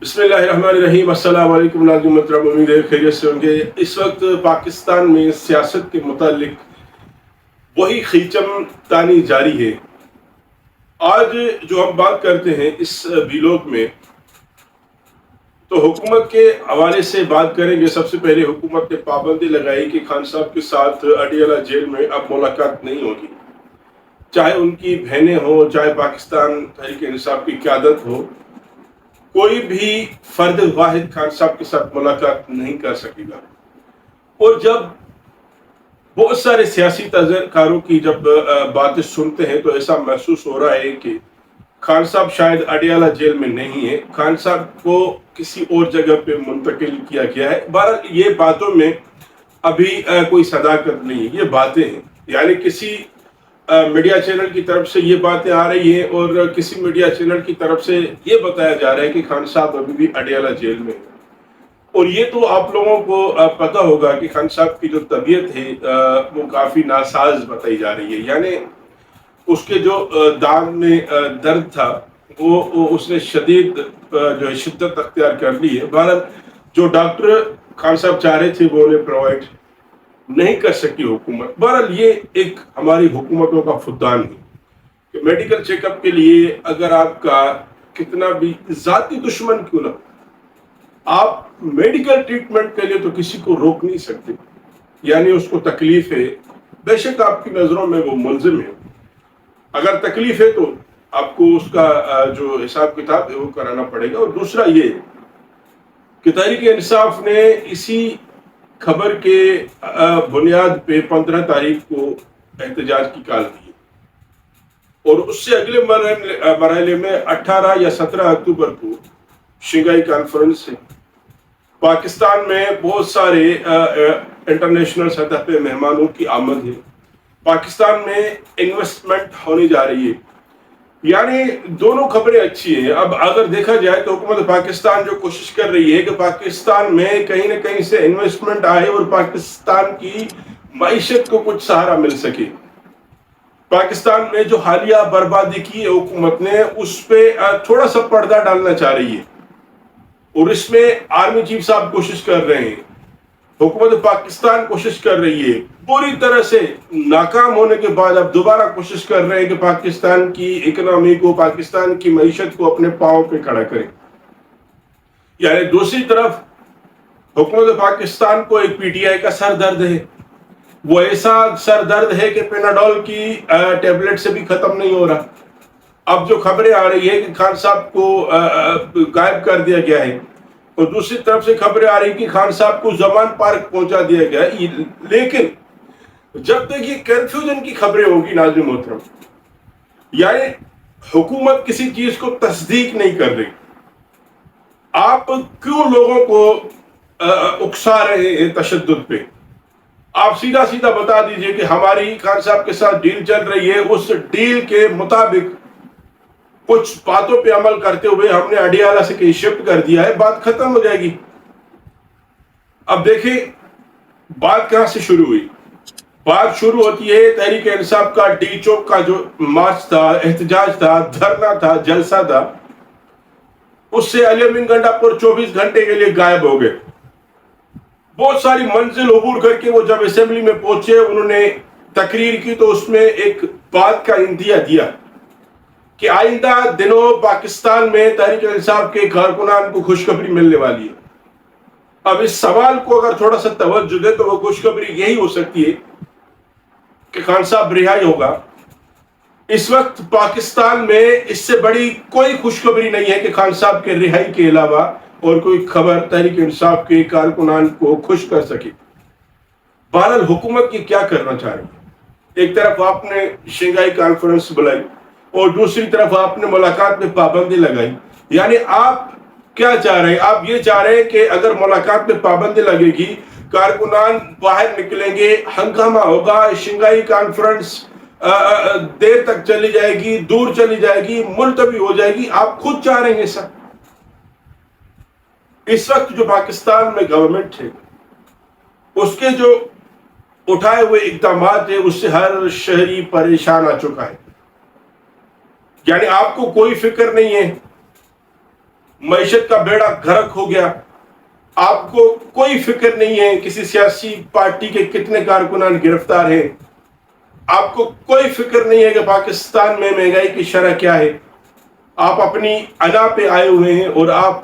بسم اللہ الرحمن الرحیم۔ السلام علیکم ناظرین محترم، امید ہے خیریت سے ہوں گے۔ اس وقت پاکستان میں سیاست کے متعلق وہی خیچم تانی جاری ہے۔ آج جو ہم بات کرتے ہیں اس ویلاگ میں، تو حکومت کے حوالے سے بات کریں گے۔ سب سے پہلے حکومت نے پابندی لگائی کہ خان صاحب کے ساتھ اڈیالہ جیل میں اب ملاقات نہیں ہوگی، چاہے ان کی بہنیں ہوں، چاہے پاکستان تحریک انصاف کی قیادت ہو، کوئی بھی فرد واحد خان صاحب کے ساتھ ملاقات نہیں کر سکے گا۔ اور جب بہت سارے سیاسی تجزیہکاروں کی جب باتیں سنتے ہیں تو ایسا محسوس ہو رہا ہے کہ خان صاحب شاید اڈیالہ جیل میں نہیں ہے، خان صاحب کو کسی اور جگہ پہ منتقل کیا گیا ہے۔ بہرحال یہ باتوں میں ابھی کوئی صداقت نہیں ہے، یہ باتیں ہیں، یعنی کسی میڈیا چینل کی طرف سے یہ باتیں آ رہی ہیں اور کسی میڈیا چینل کی طرف سے یہ بتایا جا رہا ہے کہ خان صاحب ابھی بھی اڈیالہ جیل میں ہیں۔ اور یہ تو آپ لوگوں کو پتہ ہوگا کہ خان صاحب کی جو طبیعت ہے وہ کافی ناساز بتائی جا رہی ہے، یعنی اس کے جو دان میں درد تھا وہ اس نے شدید جو ہے شدت اختیار کر لی ہے۔ بہرحال جو ڈاکٹر خان صاحب چاہ رہے تھے وہ انہیں پرووائڈ نہیں کر سکی حکومت۔ بہرحال یہ ایک ہماری حکومتوں کا فقدان ہے کہ میڈیکل چیک اپ کے لیے اگر آپ کا کتنا بھی ذاتی دشمن کیوں نہ، آپ میڈیکل ٹریٹمنٹ کے لیے تو کسی کو روک نہیں سکتے، یعنی اس کو تکلیف ہے، بے شک آپ کی نظروں میں وہ ملزم ہے، اگر تکلیف ہے تو آپ کو اس کا جو حساب کتاب ہے وہ کرانا پڑے گا۔ اور دوسرا یہ کہ تحریک انصاف نے اسی خبر کے بنیاد پہ 15 تاریخ کو احتجاج کی کال دی اور اس سے اگلے مرحلے میں 18 یا 17 اکتوبر کو شنگھائی کانفرنس ہے۔ پاکستان میں بہت سارے انٹرنیشنل سطح پہ مہمانوں کی آمد ہے، پاکستان میں انویسٹمنٹ ہونے جا رہی ہے، یعنی دونوں خبریں اچھی ہیں۔ اب اگر دیکھا جائے تو حکومت پاکستان جو کوشش کر رہی ہے کہ پاکستان میں کہیں نہ کہیں سے انویسٹمنٹ آئے اور پاکستان کی معیشت کو کچھ سہارا مل سکے۔ پاکستان میں جو حالیہ بربادی کی ہے حکومت نے، اس پہ تھوڑا سا پردہ ڈالنا چاہ رہی ہے اور اس میں آرمی چیف صاحب کوشش کر رہے ہیں، حکومت پاکستان کوشش کر رہی ہے، پوری طرح سے ناکام ہونے کے بعد اب دوبارہ کوشش کر رہے ہیں کہ پاکستان کی اکنامی کو، پاکستان کی معیشت کو اپنے پاؤں پہ کھڑا کریں۔ یعنی دوسری طرف حکومت پاکستان کو ایک پی ٹی آئی کا سر درد ہے، وہ ایسا سر درد ہے کہ پیناڈول کی ٹیبلٹ سے بھی ختم نہیں ہو رہا۔ اب جو خبریں آ رہی ہے کہ خان صاحب کو غائب کر دیا گیا ہے اور دوسری طرف سے خبریں آ رہی ہیں کہ خان صاحب کو زمان پارک پہنچا دیا گیا ہے، لیکن جب تک یہ کنفیوژن کی خبریں ہوگی ناظرین محترم، یعنی حکومت کسی چیز کو تصدیق نہیں کر رہی، آپ کیوں لوگوں کو اکسا رہے ہیں تشدد پہ؟ آپ سیدھا سیدھا بتا دیجئے کہ ہماری خان صاحب کے ساتھ ڈیل چل رہی ہے، اس ڈیل کے مطابق کچھ باتوں پہ عمل کرتے ہوئے ہم نے اڈیالہ سے کہیں شفٹ کر دیا ہے، بات ختم ہو جائے گی۔ اب دیکھیں بات کہاں سے شروع ہوئی۔ بات شروع ہوتی ہے تحریک انصاف کا ڈی چوک کا جو مارچ تھا، احتجاج تھا، دھرنا تھا، جلسہ تھا، اس سے علی امین گنڈا پور 24 گھنٹے کے لیے غائب ہو گئے۔ بہت ساری منزل عبور کر کے وہ جب اسمبلی میں پہنچے، انہوں نے تقریر کی تو اس میں ایک بات کا اندیا دیا کہ آئندہ دنوں پاکستان میں تحریک انصاف کے کارکنان کو خوشخبری ملنے والی ہے۔ اب اس سوال کو اگر تھوڑا سا توجہ دے تو وہ خوشخبری یہی ہو سکتی ہے کہ خان صاحب رہائی ہوگا۔ اس وقت پاکستان میں اس سے بڑی کوئی خوشخبری نہیں ہے کہ خان صاحب کے رہائی کے علاوہ اور کوئی خبر تحریک انصاف کے کارکنان کو خوش کر سکے۔ بہرحال حکومت کی کیا کرنا چاہ رہی ہے؟ ایک طرف آپ نے شنگھائی کانفرنس بلائی اور دوسری طرف آپ نے ملاقات میں پابندی لگائی، یعنی آپ کیا چاہ رہے ہیں؟ آپ یہ چاہ رہے ہیں کہ اگر ملاقات میں پابندی لگے گی، کارکنان باہر نکلیں گے، ہنگامہ ہوگا، شنگھائی کانفرنس دیر تک چلی جائے گی، دور چلی جائے گی، ملتوی ہو جائے گی، آپ خود چاہ رہے ہیں سر؟ اس وقت جو پاکستان میں گورنمنٹ ہے، اس کے جو اٹھائے ہوئے اقدامات ہیں، اس سے ہر شہری پریشان آ چکا ہے، یعنی آپ کو کوئی فکر نہیں ہے۔ معیشت کا بیڑا غرق ہو گیا. آپ کو کوئی فکر نہیں ہے کسی سیاسی پارٹی کے کتنے کارکنان گرفتار ہیں. آپ کو کوئی فکر نہیں ہے کہ پاکستان میں مہنگائی کی شرح کیا ہے. آپ اپنی انا پہ آئے ہوئے ہیں اور آپ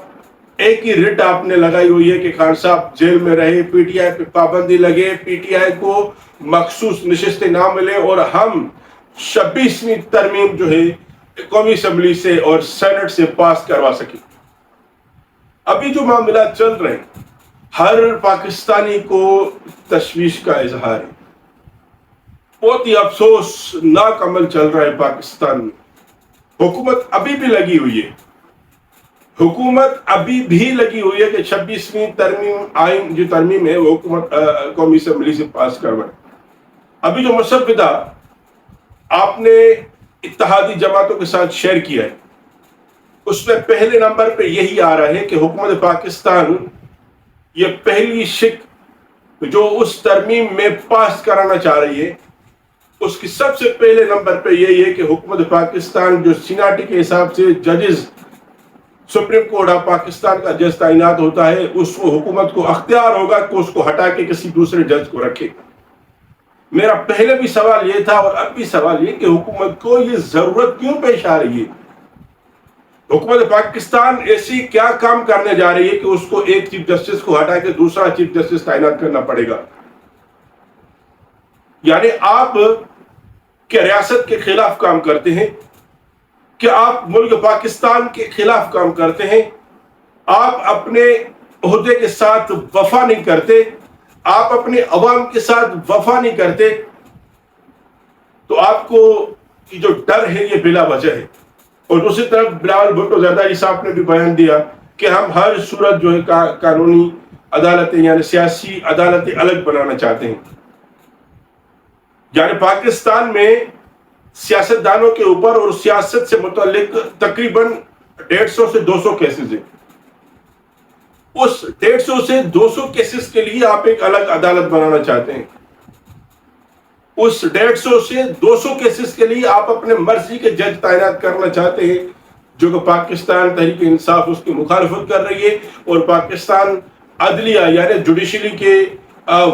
ایک ہی رٹ آپ نے لگائی ہوئی ہے کہ خان صاحب جیل میں رہے, پی ٹی آئی پہ پابندی لگے, پی ٹی آئی کو مخصوص نشستیں نہ ملے اور ہم 26ویں ترمیم جو ہے قومی اسمبلی سے اور سینٹ سے پاس کروا سکیں. ابھی جو معاملات چل رہے ہیں ہر پاکستانی کو تشویش کا اظہار ہے. بہت ہی افسوسناک عمل چل رہا ہے پاکستان میں. حکومت ابھی بھی لگی ہوئی ہے, حکومت ابھی بھی لگی ہوئی ہے کہ 26ویں ترمیم آئین جو ترمیم ہے وہ حکومت قومی اسمبلی سے پاس کروائے. ابھی جو مسودہ آپ نے اتحادی جماعتوں کے ساتھ شیئر کیا ہے اس میں پہلے نمبر پہ یہی آ رہا ہے کہ حکومت پاکستان یہ پہلی شک جو اس ترمیم میں پاس کرانا چاہ رہی ہے اس کی سب سے پہلے نمبر پہ یہی ہے کہ حکومت پاکستان جو سیناٹی کے حساب سے ججز سپریم کورٹ آف پاکستان کا جج تعینات ہوتا ہے اس کو حکومت کو اختیار ہوگا کہ اس کو ہٹا کے کسی دوسرے جج کو رکھے. میرا پہلے بھی سوال یہ تھا اور اب بھی سوال یہ کہ حکومت کو یہ ضرورت کیوں پیش آ رہی ہے. حکومت پاکستان ایسی کیا کام کرنے جا رہی ہے کہ اس کو ایک چیف جسٹس کو ہٹا کے دوسرا چیف جسٹس تعینات کرنا پڑے گا. یعنی آپ کیا ریاست کے خلاف کام کرتے ہیں, کہ آپ ملک پاکستان کے خلاف کام کرتے ہیں, آپ اپنے عہدے کے ساتھ وفا نہیں کرتے, آپ اپنے عوام کے ساتھ وفا نہیں کرتے, تو آپ کو جو ڈر ہے یہ بلا وجہ ہے. اور دوسری طرف بلاول بھٹو زرداری صاحب نے بھی بیان دیا کہ ہم ہر صورت جو ہے قانونی عدالتیں یعنی سیاسی عدالتیں الگ بنانا چاہتے ہیں. یعنی پاکستان میں سیاستدانوں کے اوپر اور سیاست سے متعلق تقریباً 150 سے 200 کیسز ہیں. اس 150 سے 200 کیسز کے لیے آپ ایک الگ عدالت بنانا چاہتے ہیں. اس 150 سے 200 کیسز کے لیے آپ اپنے مرضی کے جج تعینات کرنا چاہتے ہیں جو کہ پاکستان تحریک انصاف اس کی مخالفت کر رہی ہے اور پاکستان عدلیہ یعنی جوڈیشری کے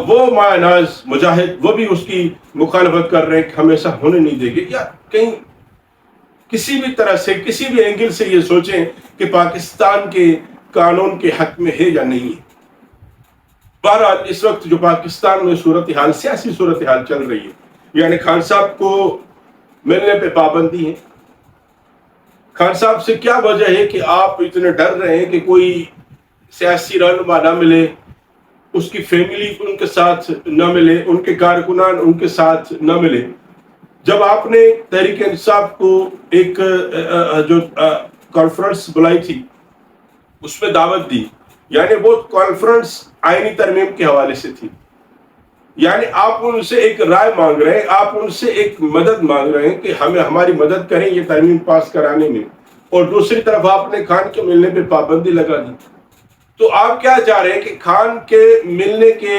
وہ مایہ ناز مجاہد وہ بھی اس کی مخالفت کر رہے ہیں کہ ہم ایسا ہونے نہیں دیں گے. یا کہیں کسی بھی طرح سے کسی بھی اینگل سے یہ سوچیں کہ پاکستان کے قانون کے حق میں ہے یا نہیں ہے. بہرحال اس وقت جو پاکستان میں صورتحال سیاسی صورتحال چل رہی ہے یعنی خان صاحب کو ملنے پہ پابندی ہے. خان صاحب سے کیا وجہ ہے کہ آپ اتنے ڈر رہے ہیں کہ کوئی سیاسی رہنما نہ ملے, اس کی فیملی ان کے ساتھ نہ ملے, ان کے کارکنان ان کے ساتھ نہ ملے. جب آپ نے تحریک انصاف کو ایک جو کانفرنس بلائی تھی اس میں دعوت دی, یعنی وہ کانفرنس آئینی ترمیم کے حوالے سے تھی. یعنی آپ ان سے ایک رائے مانگ رہے ہیں, آپ ان سے ایک مدد مانگ رہے ہیں کہ ہمیں ہماری مدد کریں یہ ترمیم پاس کرانے میں, اور دوسری طرف آپ نے خان کے ملنے پہ پابندی لگا دی. تو آپ کیا چاہ رہے ہیں کہ خان کے ملنے کے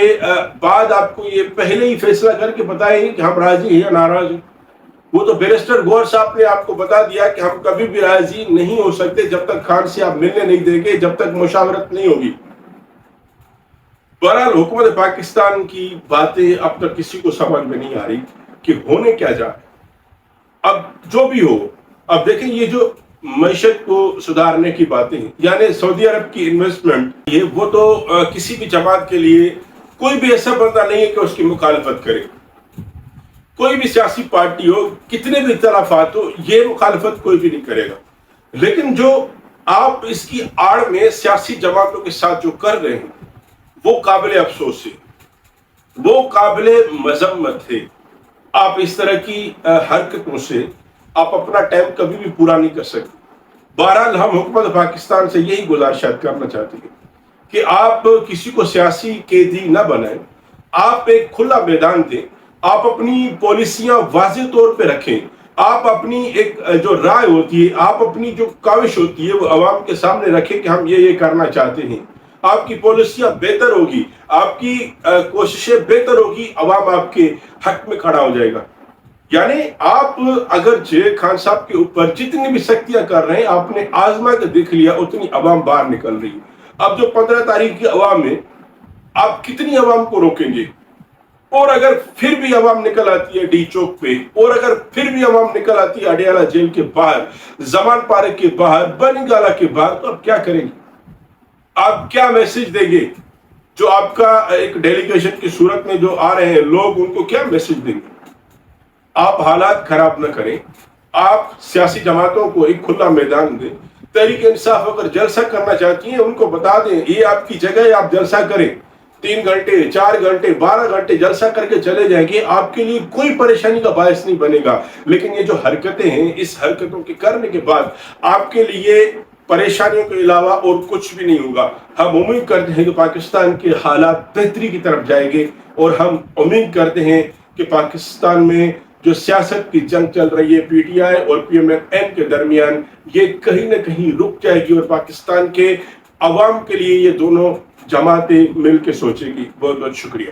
بعد آپ کو یہ پہلے ہی فیصلہ کر کے بتائیں کہ ہم راضی ہیں یا ناراض ہیں؟ وہ تو بیرسٹر گوہر صاحب نے آپ کو بتا دیا کہ ہم کبھی بھی راضی نہیں ہو سکتے جب تک خان سے آپ ملنے نہیں دیں گے, جب تک مشاورت نہیں ہوگی. بہرحال حکومت پاکستان کی باتیں اب تک کسی کو سمجھ میں نہیں آ رہی کہ ہونے کیا جا رہا ہے. اب جو بھی ہو, اب دیکھیں یہ جو معیشت کو سدھارنے کی باتیں ہیں یعنی سعودی عرب کی انویسٹمنٹ یہ وہ تو کسی بھی جماعت کے لیے کوئی بھی ایسا بندہ نہیں ہے کہ اس کی مخالفت کرے. کوئی بھی سیاسی پارٹی ہو, کتنے بھی اختلافات ہو, یہ مخالفت کوئی بھی نہیں کرے گا. لیکن جو آپ اس کی آڑ میں سیاسی جماعتوں کے ساتھ جو کر رہے ہیں وہ قابل افسوس ہے, وہ قابل مذمت ہے. آپ اس طرح کی حرکتوں سے آپ اپنا ٹائم کبھی بھی پورا نہیں کر سکتے. بہرحال ہم حکومت پاکستان سے یہی گزارشات کرنا چاہتے ہیں کہ آپ کسی کو سیاسی قیدی نہ بنائیں, آپ ایک کھلا میدان دیں, آپ اپنی پالیسیاں واضح طور پہ رکھیں, آپ اپنی ایک جو رائے ہوتی ہے, آپ اپنی جو کاوش ہوتی ہے وہ عوام کے سامنے رکھیں کہ ہم یہ کرنا چاہتے ہیں. آپ کی پالیسیاں بہتر ہوگی, آپ کی کوششیں بہتر ہوگی, عوام آپ کے حق میں کھڑا ہو جائے گا. یعنی آپ اگر جے خان صاحب کے اوپر جتنی بھی سختیاں کر رہے ہیں آپ نے آزما کے دیکھ لیا اتنی عوام باہر نکل رہی ہے. اب جو 15 تاریخ کی عوام ہے آپ کتنی عوام کو روکیں گے؟ اور اگر پھر بھی عوام نکل آتی ہے ڈی چوک پہ، اور اگر پھر بھی عوام نکل آتی ہے اڈیالہ جیل کے باہر، زمان پارک کے باہر، بنی گالا کے باہر، تو آپ کیا کریں گے؟ آپ کیا میسج دیں گے؟ جو آپ کا ایک ڈیلیگیشن کی صورت میں جو آ رہے ہیں لوگ، ان کو کیا میسج دیں گے؟ آپ حالات خراب نہ کریں. آپ سیاسی جماعتوں کو ایک کھلا میدان دیں. تحریک انصاف اگر جلسہ کرنا چاہتی ہیں ان کو بتا دیں یہ آپ کی جگہ ہے، آپ جلسہ کریں. 3 گھنٹے 4 گھنٹے 12 گھنٹے جلسہ کر کے چلے جائیں گے، آپ کے لیے کوئی پریشانی کا باعث نہیں بنے گا. لیکن یہ جو حرکتیں ہیں، اس حرکتوں کے کرنے کے بعد آپ کے لیے پریشانیوں کے علاوہ اور کچھ بھی نہیں ہوگا. ہم امید کرتے ہیں کہ پاکستان کے حالات بہتری کی طرف جائیں گے، اور ہم امید کرتے ہیں کہ پاکستان میں جو سیاست کی جنگ چل رہی ہے پی ٹی آئی اور پی ایم ایل این کے درمیان، یہ کہیں نہ کہیں رک جائے گی، اور پاکستان کے عوام کے لیے یہ دونوں جماعتیں مل کے سوچے گی. بہت بہت شکریہ.